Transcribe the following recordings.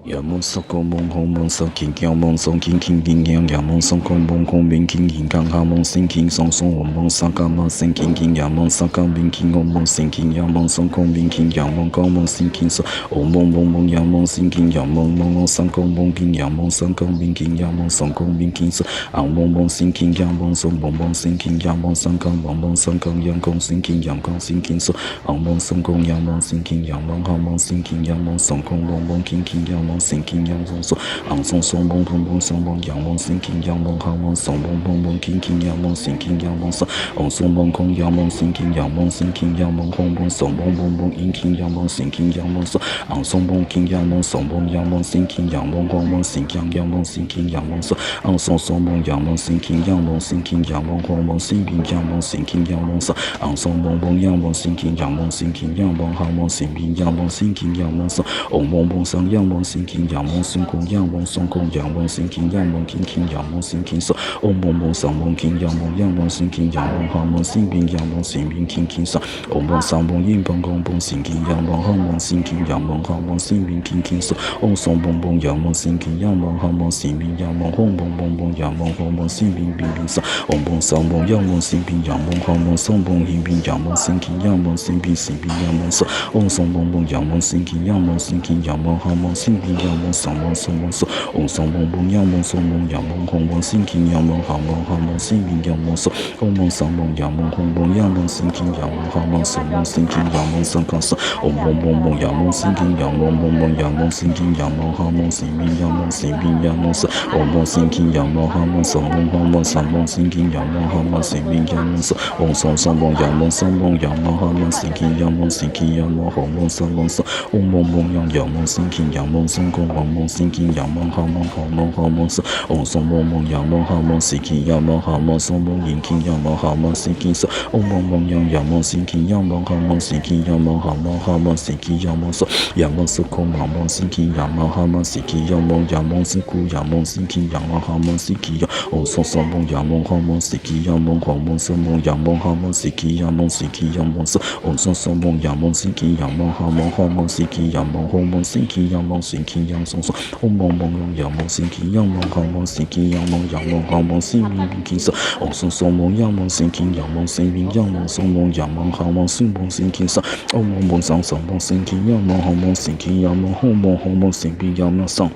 呀梦说个梦好梦说轻轻梦送轻轻轻轻呀梦说个梦空明轻轻刚哈梦心轻松松我梦上个梦心轻轻呀梦上个明轻我梦心轻呀梦送空明轻呀梦个梦心轻松我梦梦梦呀梦心轻呀梦梦梦上个梦轻呀梦上个明轻呀梦送空明轻松啊梦梦心轻呀梦送梦梦心轻呀梦上个梦梦上个阳光心轻阳光心轻松啊梦送空呀梦心轻呀梦好梦心轻呀梦送空梦梦轻轻呀梦心轻呀梦送昂送送梦梦梦送梦呀梦心轻呀梦好梦送梦梦梦轻轻呀梦心轻呀梦送昂送梦空呀梦心轻呀梦心轻呀梦好梦送梦梦梦阴轻呀梦心轻呀梦送昂送梦轻呀梦送梦呀梦心轻呀梦好梦心轻呀梦心轻呀梦送昂送送梦呀梦心轻呀梦心轻呀梦好梦心轻呀梦心轻呀梦送昂送梦梦呀梦心轻呀梦心轻呀梦好梦心轻呀梦心轻呀梦送嗡梦梦上呀梦心轻呀梦心空呀梦送空呀梦心轻呀梦轻轻呀梦心轻送嗡梦梦上梦轻呀梦呀梦心轻呀梦好梦心平呀梦心平轻轻上嗡梦上梦音蹦空蹦心轻呀梦好梦心轻呀梦好梦心平轻轻送嗡送蹦蹦呀梦心轻呀梦好梦心平呀梦哄蹦蹦蹦呀梦好梦心平平平上嗡梦上梦呀梦心平呀梦好梦送蹦平平呀梦心轻呀梦心平心平呀梦送嗡送蹦蹦呀梦心轻呀梦心轻呀梦好梦心平呀梦上梦送梦送嗡送蹦蹦呀梦送梦呀梦哄梦心轻呀梦好梦好梦心平呀梦送嗡梦上梦呀梦哄梦呀梦心轻呀梦好梦送梦心轻呀梦上刚上嗡梦梦梦呀梦心轻呀梦梦梦呀梦心轻呀梦好梦心平呀梦心平呀梦送嗡梦心轻呀梦好梦送梦好梦上梦心轻呀梦好梦心平呀梦送嗡送上梦呀梦上梦呀梦好梦心轻呀梦心轻呀梦好梦上梦送嗡梦梦呀呀梦心轻呀梦送空嗡梦心轻呀梦好梦好梦好梦送嗡送梦梦呀梦好梦心轻呀梦好梦送梦阴轻呀梦好梦心轻送嗡梦梦呀呀梦心轻呀梦好梦心轻呀梦好梦好梦心轻呀梦送呀梦送空梦梦心轻呀梦好梦心轻呀梦呀梦心苦呀梦心轻呀梦好梦心轻呀嗡送送梦呀梦好梦心轻呀梦好梦送梦呀梦好梦心轻呀梦心轻呀梦送嗡送送梦呀梦心轻呀梦好梦好梦心轻呀梦好梦心轻呀梦心轻呀送送嗡梦梦呀梦心轻呀梦好梦心轻呀梦呀梦好梦心平平轻送嗡送送梦呀梦心轻呀梦心平呀梦送梦呀梦好梦心梦心轻送嗡梦梦上上梦心轻呀梦好梦心轻呀梦好梦好梦心平呀梦上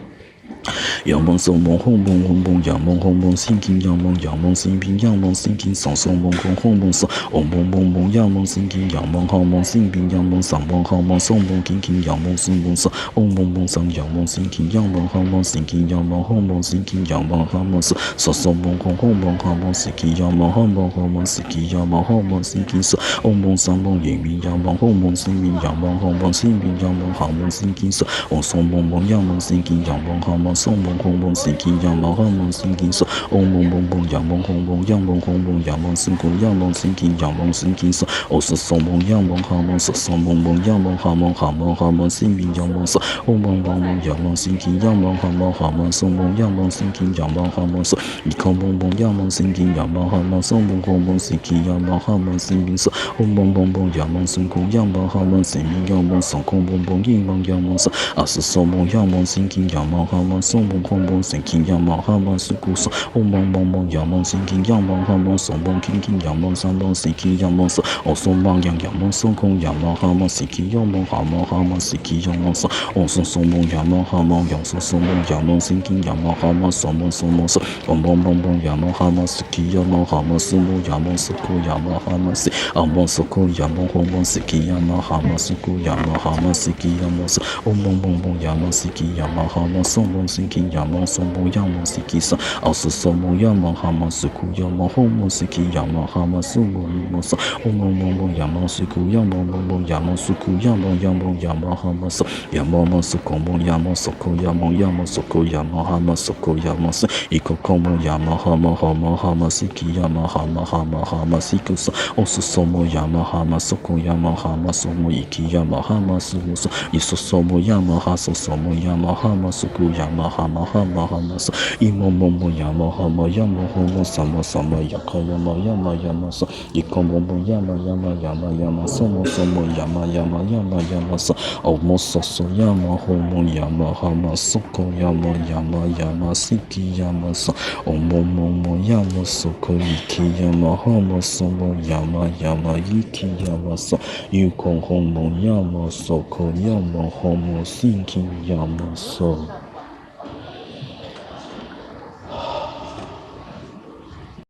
呀梦送梦哄梦哄梦呀梦哄梦心轻呀梦呀梦心平呀梦心轻送送梦哄哄梦送嗡梦梦梦呀梦心轻呀梦好梦心平呀梦上梦好梦送梦轻轻呀梦心梦送嗡梦梦上呀梦心轻呀梦好梦心轻呀梦好梦心轻呀梦好梦送送送梦哄哄梦好梦心轻呀梦好梦好梦心轻呀梦好梦心轻送嗡梦上梦阴明呀梦好梦心平呀梦好梦心平呀梦好梦心轻送嗡送梦梦呀梦心轻呀梦好梦送梦哄梦心轻呀梦好梦心轻送嗡梦梦梦呀梦哄梦呀梦哄梦呀梦心苦呀梦心轻呀梦心轻送哦是送梦呀梦好梦是送梦梦呀梦好梦好梦好梦心平呀梦送嗡梦梦梦呀梦心轻呀梦好梦好梦送梦呀梦心轻呀梦好梦送一口梦梦呀梦心轻呀梦好梦送梦好梦心轻呀梦好梦心平送嗡梦梦梦呀梦心苦呀梦好梦心平呀梦送空梦梦一梦呀梦送啊是送梦呀梦心轻呀梦好梦送梦好梦心轻呀梦好梦心苦送嗡梦梦梦呀梦心轻呀梦好梦送梦轻轻呀梦上梦心轻呀梦送哦送梦呀呀梦送空呀梦好梦心轻呀梦好梦好梦心轻呀梦送哦送送梦呀梦好梦呀送送梦呀梦心轻呀梦好梦送梦送梦送哦梦梦梦呀梦好梦心轻呀梦好梦送梦呀梦送空呀梦好梦心哦梦送空呀梦好梦心轻呀梦好梦送空呀梦好梦心轻呀梦送哦梦梦梦呀梦心轻呀梦好梦送梦心轻呀梦送梦呀梦心轻送哦是送梦呀梦好梦送空呀梦好梦心轻呀梦好梦送梦梦送哦梦梦梦呀梦送空呀梦梦梦呀梦送空呀梦呀梦呀梦好梦送呀梦梦送空梦呀梦送空呀梦呀梦送空呀梦好梦送空呀梦送一口空梦呀梦好梦好梦好梦心轻呀梦好梦好梦好梦心空送哦是送梦呀梦好梦送空呀梦好梦送梦一气呀梦好梦送梦送一说送梦呀梦好送送梦呀梦好梦送空呀まはまはまはまそいもももやまはまやまほもさまさまやかやまやまやまそいこももやまやまやまやまそもそもやまやまやまやまそおもそそやまほもやまはまそこやまやまやましきやまそおもももやまそこいきやまはまそもやまやまいきやまそゆこほもやまそこやまほもしきやまそ